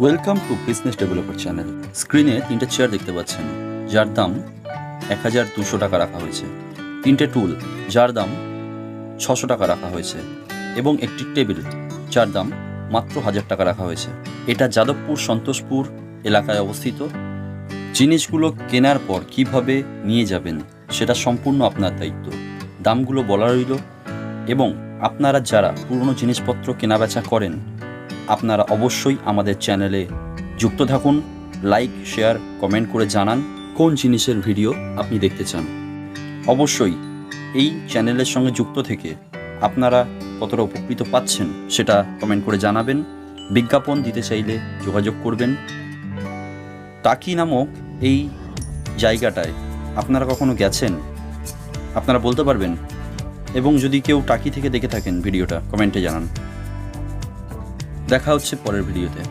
Welcome to business developer channel. স্ক্রিনে 3টে chair দেখতে পাচ্ছেন, যার দাম 1200 টাকা রাখা হয়েছে। 3টে টুল, যার দাম 600 টাকা রাখা হয়েছে, এবং একটি টেবিল, যার দাম মাত্র 1000 টাকা রাখা হয়েছে। এটা যাদবপুর সন্তোষপুর এলাকায় অবস্থিত। জিনিসগুলো কেনার পর কিভাবে নিয়ে যাবেন সেটা সম্পূর্ণ আপনার দায়িত্ব। দামগুলো বলা রইল, এবং আপনারা যারা পুরনো জিনিসপত্র কেনাবেচা করেন আপনারা অবশ্যই আমাদের চ্যানেলে যুক্ত থাকুন। লাইক, শেয়ার, কমেন্ট করে জানান কোন জিনিসের ভিডিও আপনি দেখতে চান। অবশ্যই এই চ্যানেলের সঙ্গে যুক্ত থেকে আপনারা কতটা উপকৃত পাচ্ছেন সেটা কমেন্ট করে জানাবেন। বিজ্ঞাপন দিতে চাইলে যোগাযোগ করবেন। টাকি নামক এই জায়গাটায় আপনারা কখনো গেছেন? আপনারা বলতে পারবেন, এবং যদি কেউ টাকি থেকে দেখে থাকেন ভিডিওটা কমেন্টে জানান। দেখা হচ্ছে পরের ভিডিওতে।